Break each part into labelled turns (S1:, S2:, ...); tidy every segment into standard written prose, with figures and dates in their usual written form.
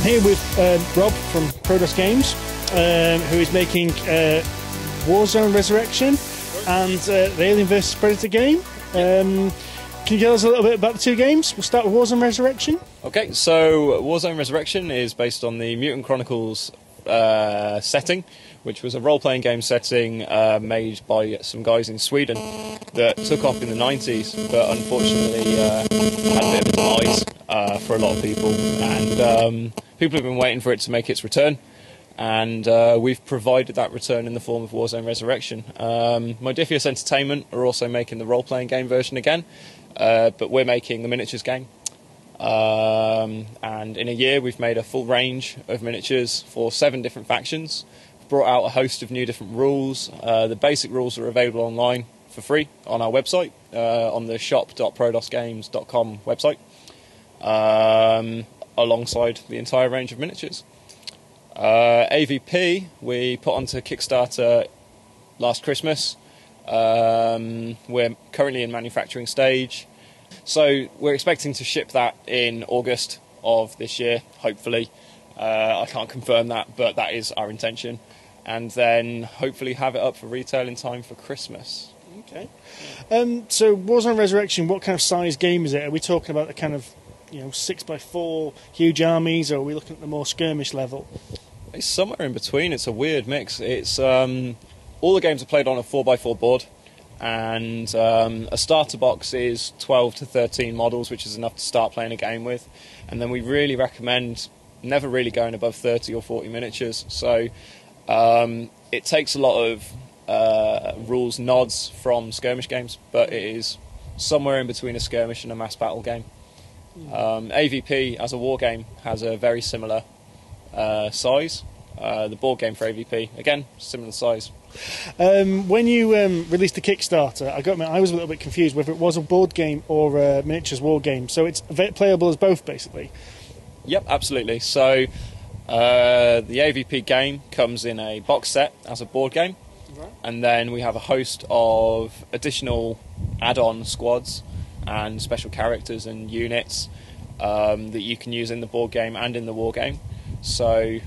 S1: here with Rob from Prodos Games, who is making Warzone Resurrection and the Alien vs Predator game. Can you tell us a little bit about the two games? We'll start with Warzone Resurrection.
S2: Okay, so Warzone Resurrection is based on the Mutant Chronicles setting, which was a role-playing game setting made by some guys in Sweden that took off in the 90s, but unfortunately had a bit of a demise for a lot of people, and people have been waiting for it to make its return, and we've provided that return in the form of Warzone Resurrection. Modiphius Entertainment are also making the role-playing game version again, but we're making the miniatures game. And in a year we've made a full range of miniatures for 7 different factions, brought out a host of new different rules. The basic rules are available online for free on our website, on the shop.prodosgames.com website, alongside the entire range of miniatures. AVP we put onto Kickstarter last Christmas. We're currently in manufacturing stage. So we're expecting to ship that in August of this year, hopefully. I can't confirm that, but that is our intention. And then hopefully have it up for retail in time for Christmas.
S1: Okay. So Warzone Resurrection, what kind of size game is it? Are we talking about the kind of 6x4 huge armies, or are we looking at the more skirmish level?
S2: It's somewhere in between. It's a weird mix. It's all the games are played on a 4x4 board. And a starter box is 12 to 13 models, which is enough to start playing a game with. And then we really recommend never really going above 30 or 40 miniatures. So it takes a lot of rules nods from skirmish games, but it is somewhere in between a skirmish and a mass battle game. AVP as a war game has a very similar size. The board game for AVP, again, similar size.
S1: When you released the Kickstarter, I was a little bit confused whether it was a board game or a miniatures war game. So it's playable as both, basically.
S2: Yep, absolutely. So the AVP game comes in a box set as a board game, right. And then we have a host of additional add-on squads and special characters and units that you can use in the board game and in the war game. So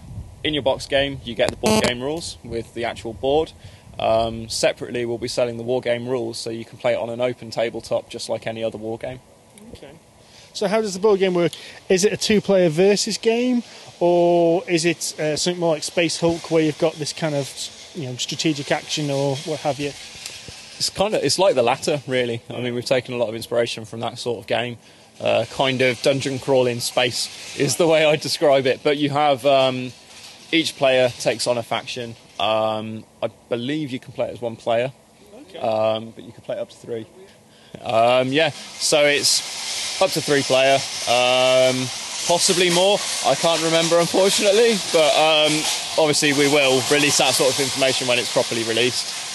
S2: in your box game, you get the board game rules with the actual board. Separately, we'll be selling the war game rules, so you can play it on an open tabletop just like any other war game.
S1: Okay. So how does the board game work? Is it a 2-player versus game, or is it something more like Space Hulk, where you've got this kind of strategic action or what have you?
S2: It's like the latter, really. I mean, we've taken a lot of inspiration from that sort of game. Kind of dungeon crawl in space is the way I describe it. But you have each player takes on a faction. I believe you can play it as 1 player, okay. But you can play it up to 3. Yeah, so it's up to 3 player, possibly more. I can't remember, unfortunately, but obviously we will release that sort of information when it's properly released.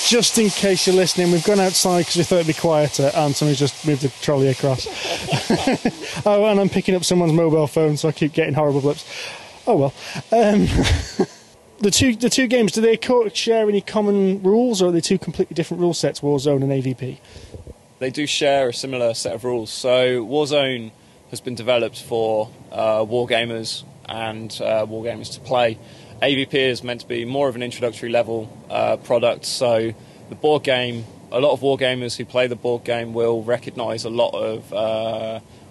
S1: Just in case you're listening, we've gone outside because we thought it'd be quieter, and somebody's just moved the trolley across. Oh, and I'm picking up someone's mobile phone, so I keep getting horrible blips. Oh well. The two games, do they share any common rules, or are they 2 completely different rule sets, Warzone and AVP? They
S2: do share a similar set of rules. So Warzone has been developed for wargamers and wargamers to play. AVP is meant to be more of an introductory level product, so the board game, a lot of wargamers who play the board game will recognise a lot of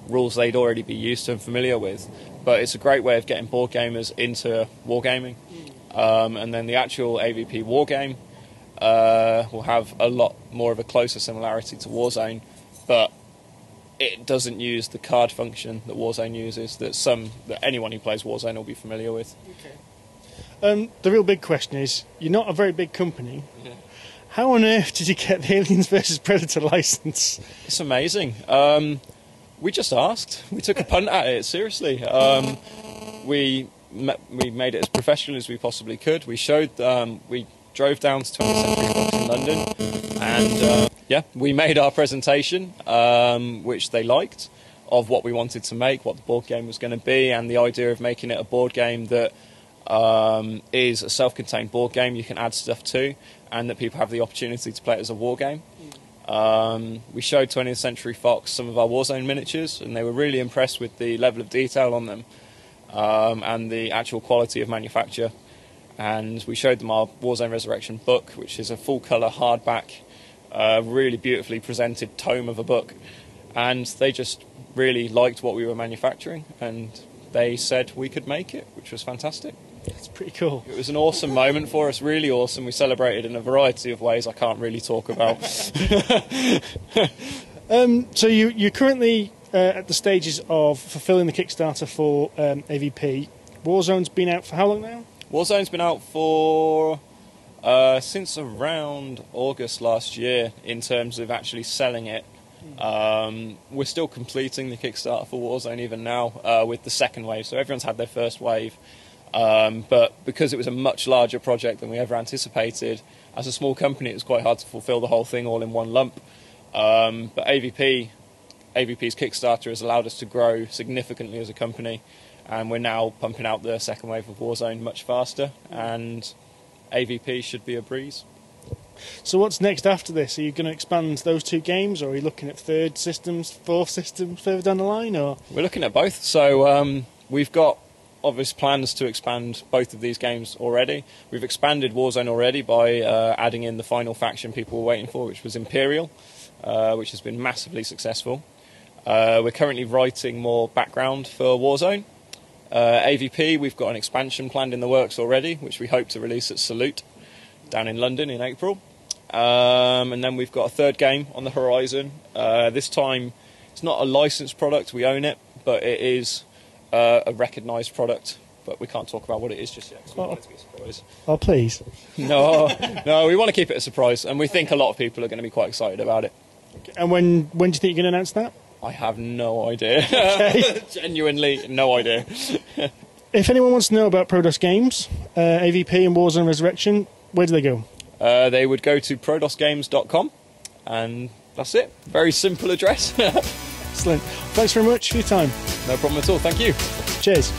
S2: rules they'd already be used to and familiar with, but it's a great way of getting board gamers into wargaming. And then the actual AVP war game will have a lot more of a closer similarity to Warzone, but it doesn't use the card function that Warzone uses that anyone who plays Warzone will be familiar with.
S1: Okay. The real big question is, you're not a very big company. Yeah. How on earth did you get the Aliens vs Predator license?
S2: It's amazing. We just asked. We took a punt at it, seriously. We made it as professional as we possibly could. We drove down to 20th Century Fox in London, and yeah, we made our presentation, which they liked, of what we wanted to make, what the board game was going to be, and the idea of making it a board game that is a self-contained board game you can add stuff to, and that people have the opportunity to play it as a war game. We showed 20th Century Fox some of our Warzone miniatures, and they were really impressed with the level of detail on them. and the actual quality of manufacture. And we showed them our Warzone Resurrection book, which is a full-colour hardback, really beautifully presented tome of a book. And they just really liked what we were manufacturing, and they said we could make it, which was fantastic.
S1: That's pretty cool.
S2: It was an awesome moment for us, really awesome. We celebrated in a variety of ways I can't really talk about.
S1: So you're currently at the stages of fulfilling the Kickstarter for AVP. Warzone's been out for how long now?
S2: Warzone's been out for since around August last year in terms of actually selling it. We're still completing the Kickstarter for Warzone even now with the second wave, so everyone's had their first wave. But because it was a much larger project than we ever anticipated, as a small company it was quite hard to fulfill the whole thing all in one lump. But AVP's Kickstarter has allowed us to grow significantly as a company, and we're now pumping out the second wave of Warzone much faster, and AVP should be a breeze.
S1: So what's next after this? Are you going to expand those two games, or are you looking at third systems, fourth systems further down the line? Or
S2: we're looking at both. So we've got obvious plans to expand both of these games already. We've expanded Warzone already by adding in the final faction people were waiting for, which was Imperial, which has been massively successful. We're currently writing more background for Warzone. AVP, we've got an expansion planned in the works already, which we hope to release at Salute down in London in April. And then we've got a third game on the horizon. This time it's not a licensed product, we own it, but it is a recognised product, but we can't talk about what it is just yet, because we want it to be a surprise.
S1: Oh, please.
S2: No, we want to keep it a surprise, and we think a lot of people are going to be quite excited about it.
S1: And when do you think you're going to announce that?
S2: I have no idea.
S1: Okay.
S2: Genuinely, no idea.
S1: If anyone wants to know about Prodos Games, AVP and Warzone Resurrection, where do they go?
S2: They would go to prodosgames.com, and that's it. Very simple address.
S1: Excellent. Thanks very much for your time.
S2: No problem at all. Thank you.
S1: Cheers.